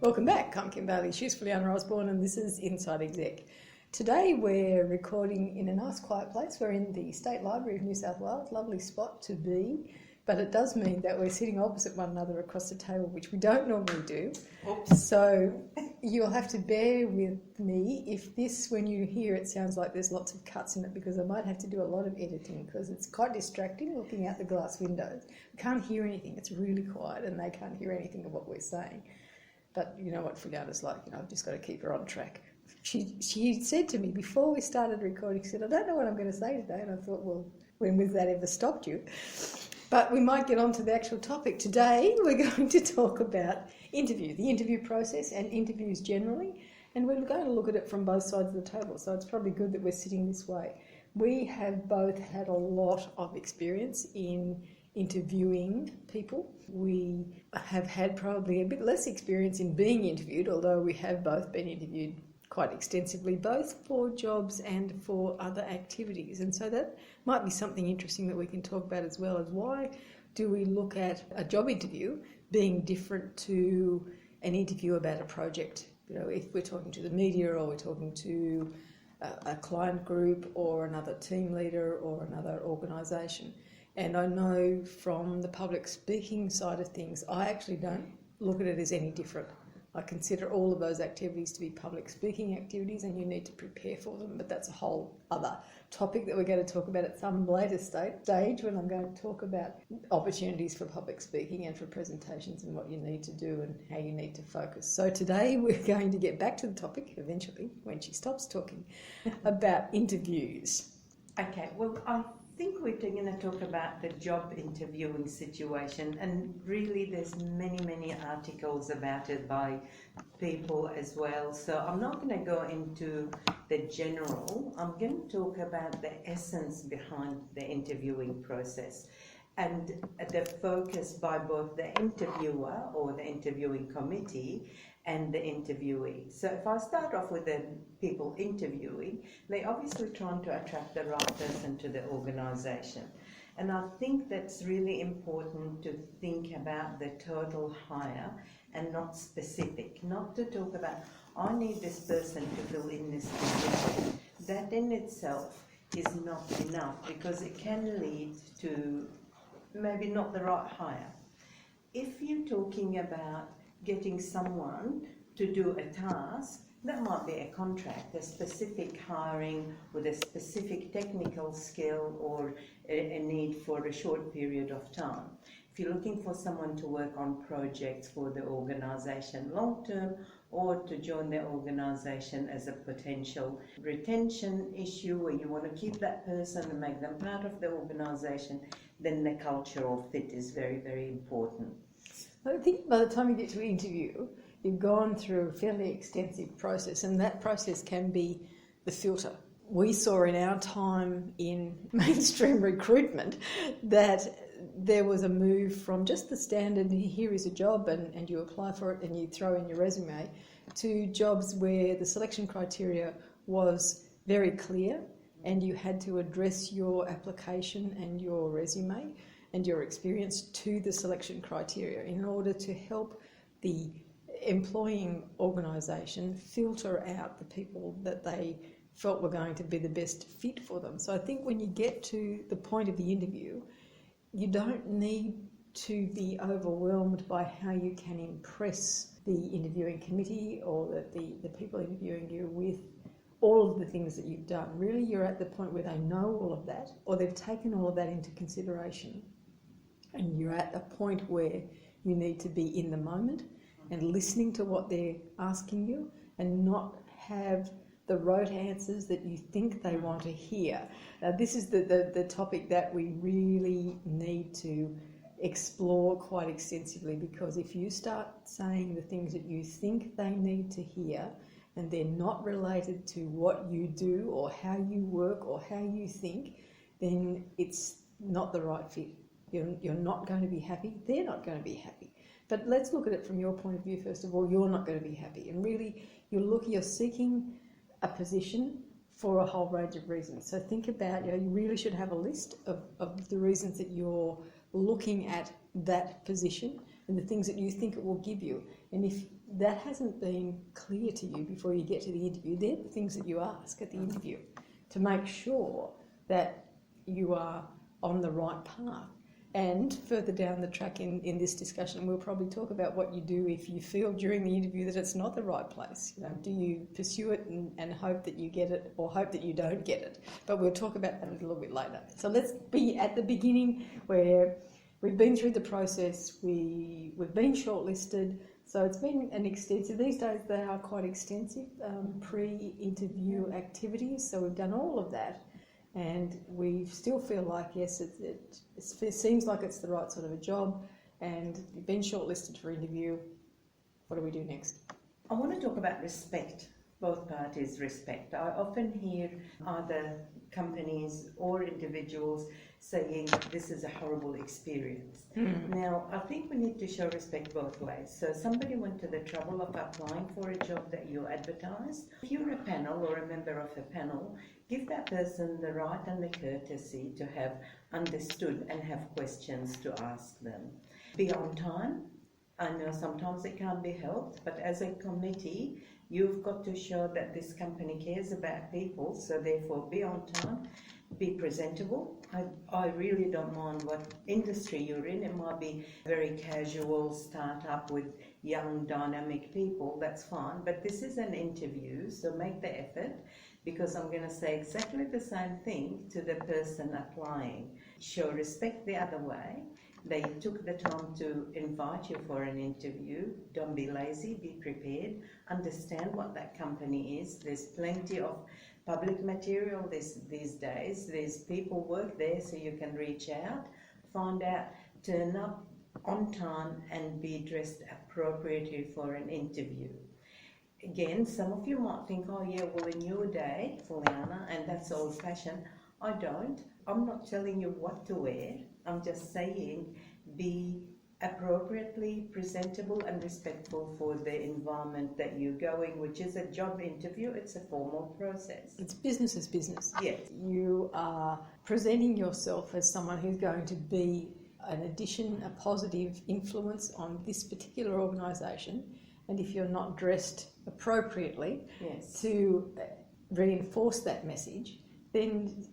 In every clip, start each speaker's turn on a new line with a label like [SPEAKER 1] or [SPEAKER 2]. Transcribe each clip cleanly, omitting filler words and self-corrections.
[SPEAKER 1] Welcome back. I'm Kim Bailey. She's Fulyana Osborne, and this is Inside Exec. Today we're recording in a nice quiet place. We're in the State Library of New South Wales. Lovely spot to be, but it does mean that we're sitting opposite one another across the table, which we don't normally do.
[SPEAKER 2] Oops.
[SPEAKER 1] So you'll have to bear with me if this, when you hear it, sounds like there's lots of cuts in it, because I might have to do a lot of editing because it's quite distracting looking out the glass windows. We can't hear anything. It's really quiet and they can't hear anything of what we're saying. But you know what Fulyana's like, I've just got to keep her on track. She said to me before we started recording, she said, I don't know what I'm going to say today. And I thought, well, when was that ever stopped you? But we might get on to the actual topic. Today we're going to talk about the interview process and interviews generally. And we're going to look at it from both sides of the table. So it's probably good that we're sitting this way. We have both had a lot of experience in interviewing people. We have had probably a bit less experience in being interviewed, although we have both been interviewed quite extensively, both for jobs and for other activities. And so that might be something interesting that we can talk about, as well as why do we look at a job interview being different to an interview about a project. If we're talking to the media or we're talking to a client group or another team leader or another organisation. And I know from the public speaking side of things, I actually don't look at it as any different. I consider all of those activities to be public speaking activities, and you need to prepare for them. But that's a whole other topic that we're going to talk about at some later stage, when I'm going to talk about opportunities for public speaking and for presentations and what you need to do and how you need to focus. So today we're going to get back to the topic eventually, when she stops talking, about interviews.
[SPEAKER 2] Okay, well, I think we're going to talk about the job interviewing situation, and really there's many articles about it by people as well, so I'm not going to go into the general. I'm going to talk about the essence behind the interviewing process and the focus by both the interviewer or the interviewing committee and the interviewee. So if I start off with the people interviewing, they're obviously trying to attract the right person to the organisation. And I think that's really important to think about the total hire and not specific, not to talk about, I need this person to fill in this position. That in itself is not enough, because it can lead to maybe not the right hire. If you're talking about getting someone to do a task, that might be a contract, a specific hiring with a specific technical skill or a need for a short period of time. If you're looking for someone to work on projects for the organisation long term, or to join the organisation as a potential retention issue where you want to keep that person and make them part of the organisation, then the cultural fit is very important.
[SPEAKER 1] I think by the time you get to interview, you've gone through a fairly extensive process, and that process can be the filter. We saw in our time in mainstream recruitment that there was a move from just the standard, here is a job and you apply for it and you throw in your resume, to jobs where the selection criteria was very clear and you had to address your application and your resume and your experience to the selection criteria in order to help the employing organisation filter out the people that they felt were going to be the best fit for them. So I think when you get to the point of the interview, you don't need to be overwhelmed by how you can impress the interviewing committee or the people interviewing you with all of the things that you've done. Really, you're at the point where they know all of that, or they've taken all of that into consideration. And you're at a point where you need to be in the moment and listening to what they're asking you, and not have the rote answers that you think they want to hear. This is the topic that we really need to explore quite extensively, because if you start saying the things that you think they need to hear and they're not related to what you do or how you work or how you think, then it's not the right fit. You're not going to be happy. They're not going to be happy. But let's look at it from your point of view. First of all, you're not going to be happy. And really, you're seeking a position for a whole range of reasons. So think about, you really should have a list of the reasons that you're looking at that position. and the things that you think it will give you. And if that hasn't been clear to you before you get to the interview, they're the things that you ask at the interview to make sure that you are on the right path. And further down the track in this discussion, we'll probably talk about what you do if you feel during the interview that it's not the right place. You know, do you pursue it and hope that you get it, or hope that you don't get it? But we'll talk about that a little bit later. So let's be at the beginning, where we've been through the process, we've been shortlisted. So it's been an extensive, these days they are quite extensive, pre-interview activities. So we've done all of that. And we still feel like, yes, it seems like it's the right sort of a job, and you've been shortlisted for interview. What do we do next?
[SPEAKER 2] I want to talk about respect, both parties respect. I often hear either companies or individuals saying this is a horrible experience. Now, I think we need to show respect both ways. So somebody went to the trouble of applying for a job that you advertised. If you're a panel or a member of a panel, give that person the right and the courtesy to have understood and have questions to ask them. Be on time. I know sometimes it can't be helped, but as a committee, you've got to show that this company cares about people, so therefore be on time, be presentable. I really don't mind what industry you're in. It might be very casual startup with young dynamic people, that's fine, but this is an interview, so make the effort, because I'm going to say exactly the same thing to the person applying. Show respect the other way. They took the time to invite you for an interview. Don't be lazy, be prepared. Understand what that company is. There's plenty of public material these days. There's people work there, so you can reach out, find out, turn up on time and be dressed appropriately for an interview. Again, some of you might think, oh yeah, well in your day, Fulyana, and that's old-fashioned. I don't. I'm not telling you what to wear. I'm just saying be appropriately presentable and respectful for the environment that you're going, which is a job interview. It's a formal process.
[SPEAKER 1] It's business as business.
[SPEAKER 2] Yes.
[SPEAKER 1] You are presenting yourself as someone who's going to be an addition, a positive influence on this particular organisation. And if you're not dressed appropriately to reinforce that message, then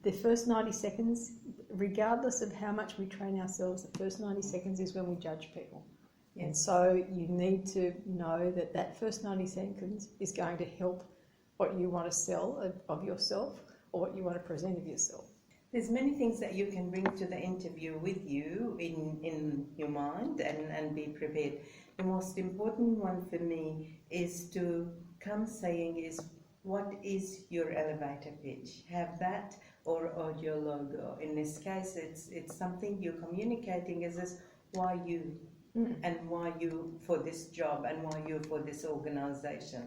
[SPEAKER 1] the first 90 seconds, regardless of how much we train ourselves, the first 90 seconds is when we judge people. Yes. And so you need to know that that first 90 seconds is going to help what you want to sell of yourself or what you want to present of yourself.
[SPEAKER 2] There's many things that you can bring to the interview with you in your mind and be prepared. The most important one for me is to come saying is, what is your elevator pitch? Have that or your logo. In this case, it's something you're communicating is this, why you and why you for this job and why you for this organisation.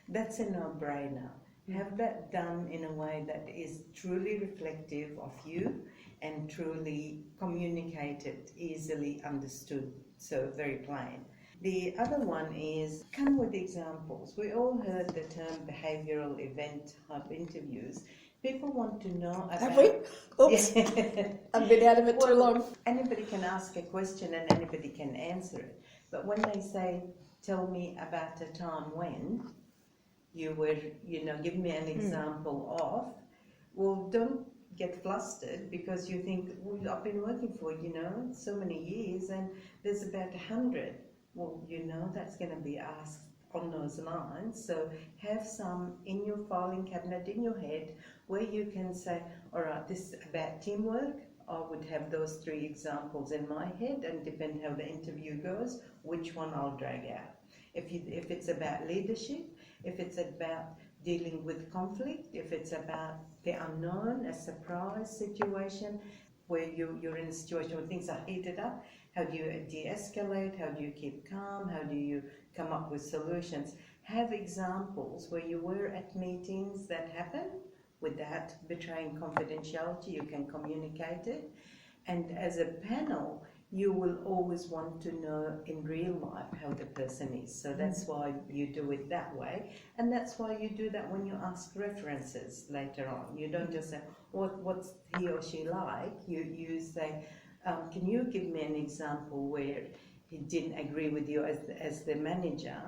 [SPEAKER 2] That's a no-brainer. Have that done in a way that is truly reflective of you and truly communicated, easily understood, so very plain. The other one is come with examples. We all heard the term behavioural event type interviews. People want to know about...
[SPEAKER 1] Have we? Oops. I've been out of it too long.
[SPEAKER 2] Anybody can ask a question and anybody can answer it. But when they say, tell me about a time when you were, give me an example of, well, don't get flustered because you think, well, I've been working for, so many years and there's about 100. Well, that's going to be asked on those lines. So have some in your filing cabinet, in your head, where you can say, all right, this is about teamwork. I would have those 3 examples in my head, and depending how the interview goes, which one I'll drag out. If it's about leadership, if it's about dealing with conflict, if it's about the unknown, a surprise situation where you're in a situation where things are heated up, how do you de-escalate, how do you keep calm, how do you come up with solutions? Have examples where you were at meetings that happened without betraying confidentiality, you can communicate it. And as a panel, you will always want to know in real life how the person is. So that's why you do it that way. And that's why you do that when you ask references later on. You don't just say, what's he or she like? You say, can you give me an example where he didn't agree with you as the manager,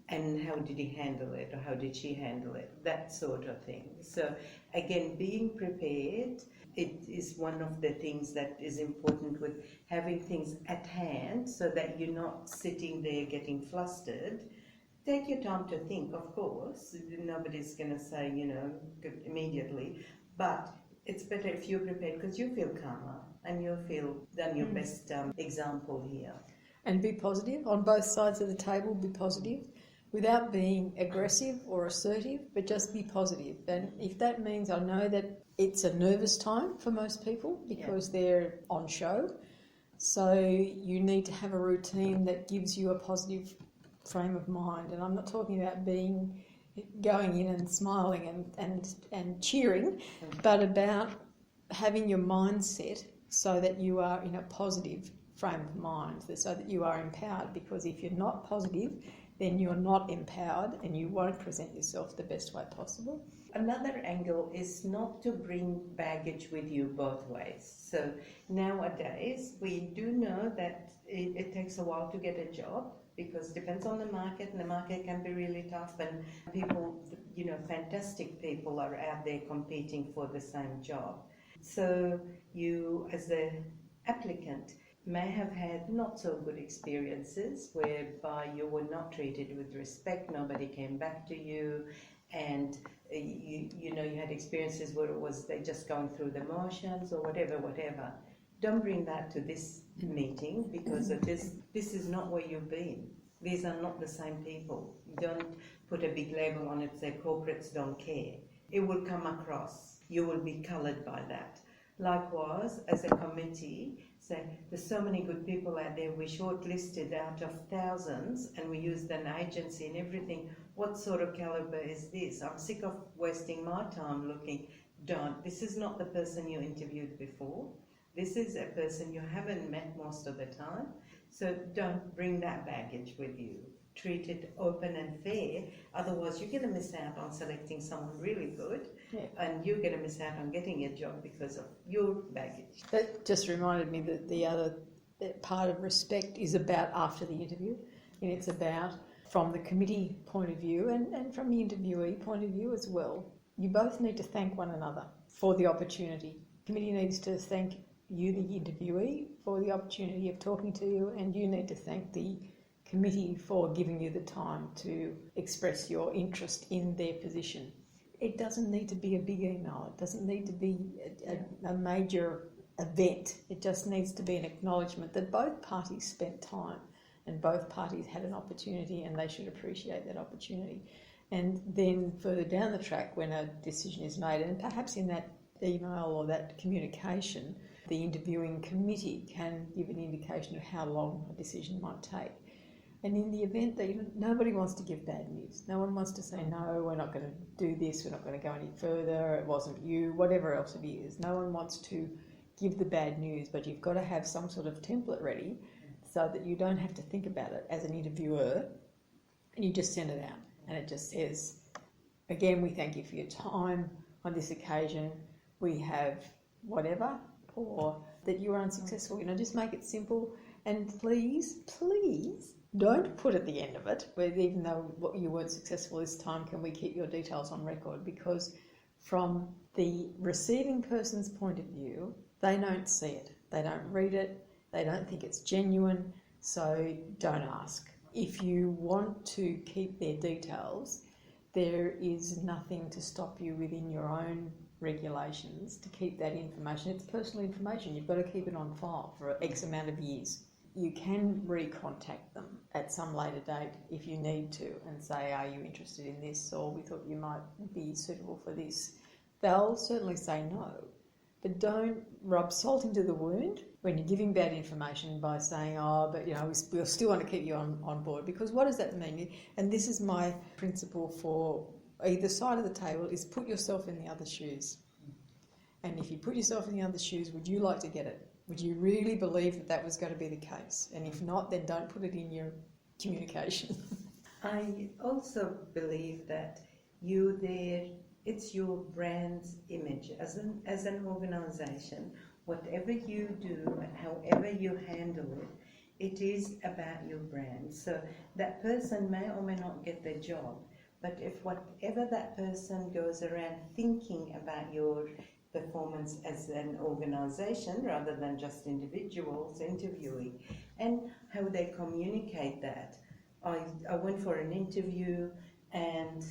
[SPEAKER 2] and how did he handle it, or how did she handle it, that sort of thing. So again, being prepared, it is one of the things that is important with having things at hand, so that you're not sitting there getting flustered. Take your time to think, of course. Nobody's going to say, immediately. But it's better if you're prepared, because you feel calmer and you feel done your best example here.
[SPEAKER 1] And be positive on both sides of the table. Be positive without being aggressive or assertive, but just be positive. And if that means, I know that it's a nervous time for most people because they're on show. So you need to have a routine that gives you a positive frame of mind. And I'm not talking about going in and smiling and cheering, but about having your mindset so that you are in a positive frame of mind, so that you are empowered. Because if you're not positive, then you're not empowered and you won't present yourself the best way possible.
[SPEAKER 2] Another angle is not to bring baggage with you both ways. So nowadays, we do know that it takes a while to get a job, because it depends on the market, and the market can be really tough, and people, fantastic people are out there competing for the same job. So you, as an applicant, may have had not so good experiences whereby you were not treated with respect, nobody came back to you, and you had experiences where it was they're just going through the motions or whatever. Don't bring that to this meeting, because of this is not where you've been. These are not the same people. Don't put a big label on it, say corporates don't care. It will come across. You will be coloured by that. Likewise, as a committee, say there's so many good people out there, we shortlisted out of thousands and we used an agency and everything. What sort of calibre is this? I'm sick of wasting my time looking. This is not the person you interviewed before. This is a person you haven't met most of the time. So don't bring that baggage with you. Treat it open and fair. Otherwise, you're going to miss out on selecting someone really good, and you're going to miss out on getting a job because of your baggage.
[SPEAKER 1] That just reminded me that the other part of respect is about after the interview, and it's about from the committee point of view and from the interviewee point of view as well. You both need to thank one another for the opportunity. The committee needs to thank you, the interviewee, for the opportunity of talking to you, and you need to thank the committee for giving you the time to express your interest in their position. It doesn't need to be a big email. It doesn't need to be a major event. It just needs to be an acknowledgement that both parties spent time and both parties had an opportunity, and they should appreciate that opportunity. And then further down the track, when a decision is made, and perhaps in that email or that communication, the interviewing committee can give an indication of how long a decision might take. And in the event that nobody wants to give bad news, no one wants to say, no, we're not going to do this, we're not going to go any further, it wasn't you, whatever else it is. No one wants to give the bad news, but you've got to have some sort of template ready so that you don't have to think about it as an interviewer, and you just send it out. And it just says, again, we thank you for your time on this occasion. We have whatever, or that you were unsuccessful. Just make it simple. And please, don't put at the end of it, where even though you weren't successful this time, can we keep your details on record? Because from the receiving person's point of view, they don't see it. They don't read it. They don't think it's genuine. So don't ask. If you want to keep their details, there is nothing to stop you within your own regulations to keep that information. It's personal information. You've got to keep it on file for X amount of years. You can recontact them at some later date if you need to and say, are you interested in this, or we thought you might be suitable for this. They'll certainly say no, but don't rub salt into the wound when you're giving bad information by saying, we still want to keep you on board, because what does that mean? And this is my principle for either side of the table, is put yourself in the other shoes. And if you put yourself in the other shoes, would you like to get it? Would you really believe that was going to be the case? And if not, then don't put it in your communication.
[SPEAKER 2] I also believe that it's your brand's image as an organisation. Whatever you do and however you handle it, it is about your brand. So that person may or may not get the job, but if whatever that person goes around thinking about your performance as an organisation rather than just individuals interviewing, and how they communicate that. I went for an interview, and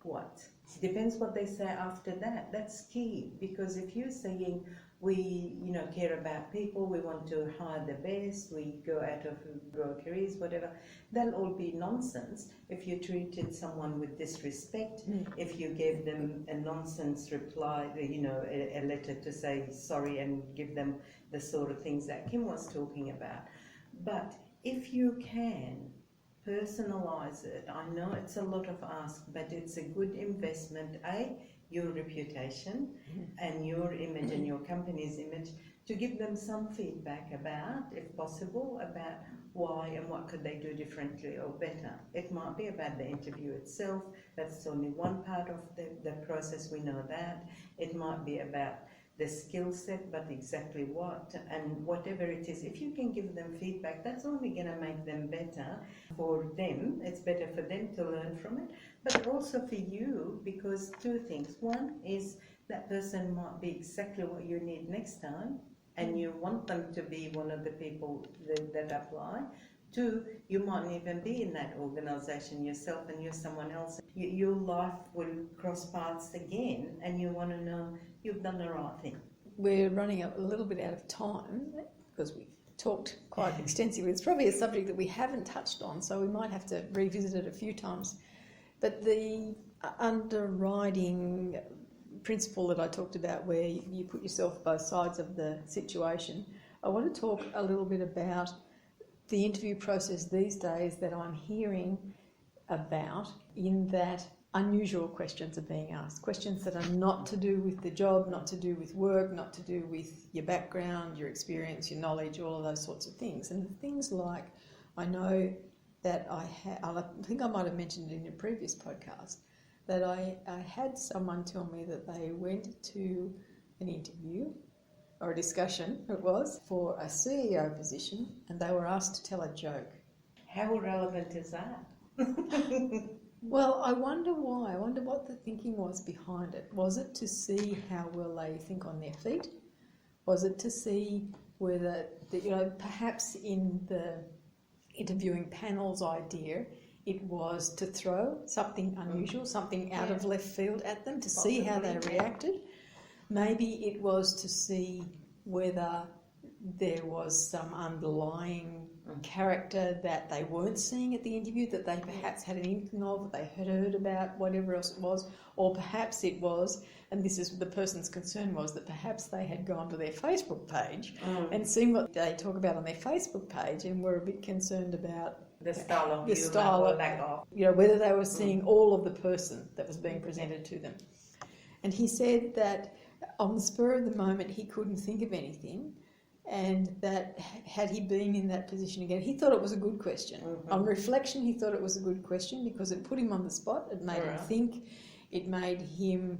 [SPEAKER 2] what? Depends what they say after that. That's key, because if you're saying we, care about people, we want to hire the best, we go out of grow careers, whatever, that'll all be nonsense if you treated someone with disrespect, if you gave them a nonsense reply, a letter to say sorry and give them the sort of things that Kim was talking about. But if you can personalize it, I know it's a lot of ask, but it's a good investment, your reputation and your image and your company's image, to give them some feedback about, if possible, about why and what could they do differently or better. It might be about the interview itself, that's only one part of the process, we know that. It might be about the skill set, but exactly what, and whatever it is, if you can give them feedback, that's only going to make them better for them. It's better for them to learn from it, but also for you, because two things. One is that person might be exactly what you need next time, and you want them to be one of the people that apply. Two, you mightn't even be in that organisation yourself and you're someone else. Your life will cross paths again, and you want to know you've done the right thing.
[SPEAKER 1] We're running a little bit out of time because we've talked quite extensively. It's probably a subject that we haven't touched on, so we might have to revisit it a few times. But the underriding principle that I talked about, where you put yourself both sides of the situation, I want to talk a little bit about the interview process these days that I'm hearing about, in that unusual questions are being asked, questions that are not to do with the job, not to do with work, not to do with your background, your experience, your knowledge, all of those sorts of things. And things like, I know that I think I might have mentioned it in a previous podcast, that I had someone tell me that they went to an interview or a discussion, it was, for a CEO position, and they were asked to tell a joke.
[SPEAKER 2] How relevant is that?
[SPEAKER 1] Well, I wonder why. I wonder what the thinking was behind it. Was it to see how well they think on their feet? Was it to see whether, perhaps in the interviewing panel's idea, it was to throw something unusual, something out of left field at them to see how they reacted? Maybe it was to see whether there was some underlying character that they weren't seeing at the interview, that they perhaps had an inkling of, that they had heard about, whatever else it was. Or perhaps it was, and this is the person's concern, was that perhaps they had gone to their Facebook page and seen what they talk about on their Facebook page and were a bit concerned about
[SPEAKER 2] the style of
[SPEAKER 1] the style of,
[SPEAKER 2] lack of,
[SPEAKER 1] whether they were seeing all of the person that was being presented to them. And he said that on the spur of the moment he couldn't think of anything, and that had he been in that position again, he thought it was a good question. On reflection, he thought it was a good question because it put him on the spot, it made him think, it made him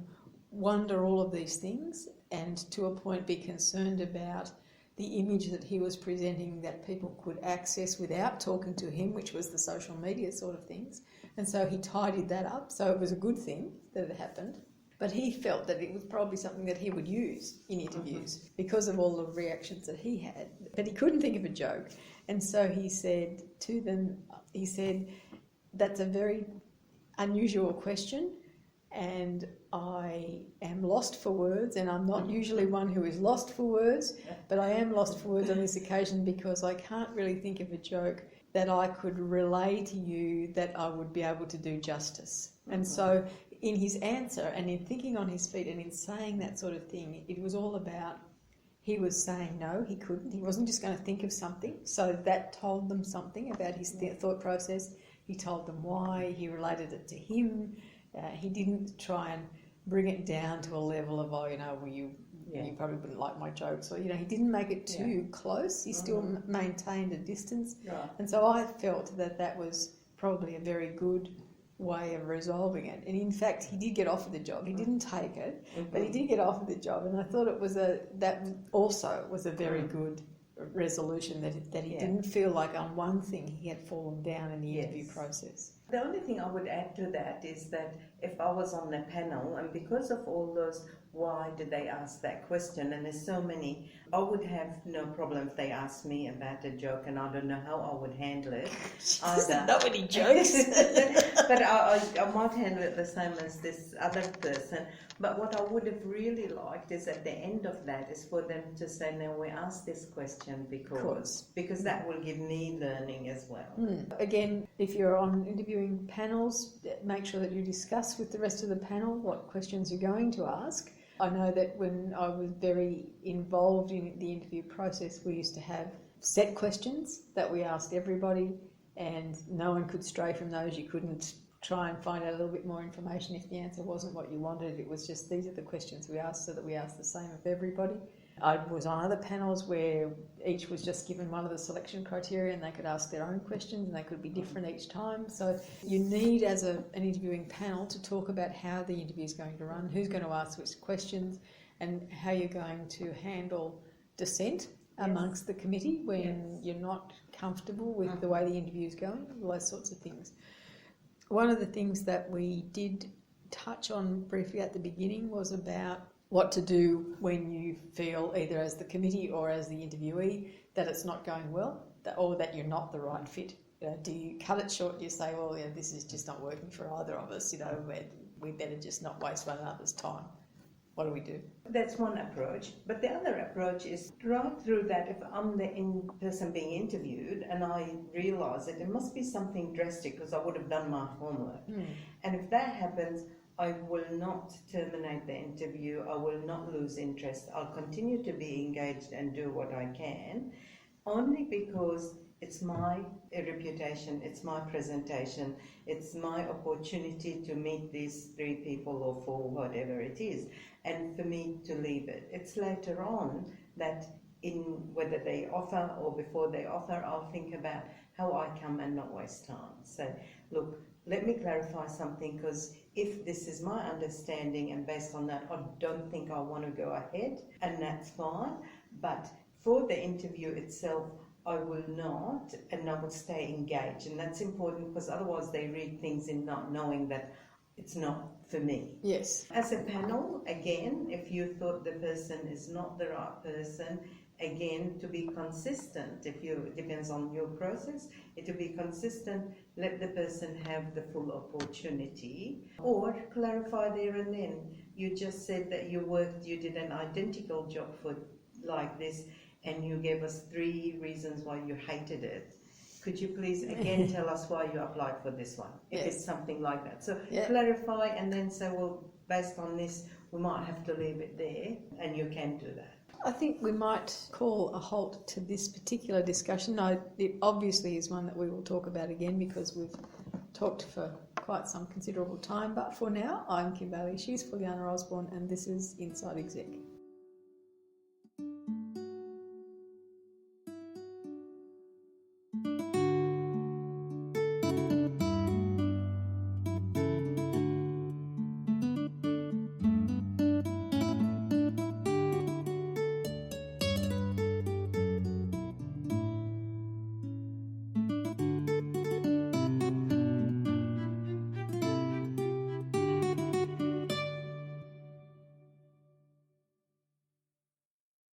[SPEAKER 1] wonder all of these things, and to a point be concerned about the image that he was presenting that people could access without talking to him, which was the social media sort of things. And so he tidied that up, so it was a good thing that it happened. But he felt that it was probably something that he would use in interviews because of all the reactions that he had. But he couldn't think of a joke. And so he said to them, that's a very unusual question, and I am lost for words, and I'm not usually one who is lost for words, but I am lost for words on this occasion because I can't really think of a joke that I could relay to you that I would be able to do justice. And so in his answer and in thinking on his feet and in saying that sort of thing, it was all about, he was saying no, he couldn't. He wasn't just going to think of something. So that told them something about his thought process. He told them why. He related it to him. He didn't try and bring it down to a level of, you probably wouldn't like my jokes. Or, he didn't make it too close. He still maintained a distance. Right. And so I felt that was probably a very good way of resolving it. And in fact, he did get offered the job. He didn't take it, but he did get offered the job. And I thought that also was a very good resolution that he didn't feel like on one thing he had fallen down in the interview process.
[SPEAKER 2] The only thing I would add to that is that if I was on the panel, and because of all those, why did they ask that question, and there's so many, I would have no problem if they asked me about a joke, and I don't know how I would handle it.
[SPEAKER 1] Nobody jokes.
[SPEAKER 2] But I might handle it the same as this other person. But what I would have really liked is at the end of that is for them to say, now we asked this question because that will give me learning as well.
[SPEAKER 1] Again, if you're on interviewing panels, make sure that you discuss with the rest of the panel what questions you're going to ask. I know that when I was very involved in the interview process, we used to have set questions that we asked everybody, and no one could stray from those. You couldn't try and find out a little bit more information if the answer wasn't what you wanted. It was just, these are the questions we asked, so that we asked the same of everybody. I was on other panels where each was just given one of the selection criteria and they could ask their own questions and they could be different each time. So you need, as an interviewing panel, to talk about how the interview is going to run, who's going to ask which questions, and how you're going to handle dissent amongst the committee when you're not comfortable with the way the interview is going, all those sorts of things. One of the things that we did touch on briefly at the beginning was about what to do when you feel, either as the committee or as the interviewee, that it's not going well, or that you're not the right fit. Do you cut it short? Do you say, well, this is just not working for either of us, we better just not waste one another's time? What do we do?
[SPEAKER 2] That's one approach. But the other approach is right through that, if I'm the person being interviewed and I realise that there must be something drastic because I would have done my homework. And if that happens, I will not terminate the interview. I will not lose interest. I'll continue to be engaged and do what I can, only because it's my reputation, it's my presentation, it's my opportunity to meet these 3 people or 4, whatever it is, and for me to leave it. It's later on that whether they offer or before they offer, I'll think about how I come and not waste time. So, look, let me clarify something, because if this is my understanding and based on that, I don't think I want to go ahead, and that's fine. But for the interview itself, I will not, and I will stay engaged. And that's important, because otherwise they read things in not knowing that it's not for me.
[SPEAKER 1] Yes.
[SPEAKER 2] As a panel, again, if you thought the person is not the right person, again, to be consistent, it depends on your process, to be consistent, let the person have the full opportunity, or clarify there and then. You just said that you did an identical job for like this, and you gave us 3 reasons why you hated it. Could you please again tell us why you applied for this one, if it's something like that? So clarify, and then say, well, based on this, we might have to leave it there, and you can do that.
[SPEAKER 1] I think we might call a halt to this particular discussion. No, it obviously is one that we will talk about again, because we've talked for quite some considerable time. But for now, I'm Kim Bailey, she's Fulyana Osborne, and this is Inside Exec.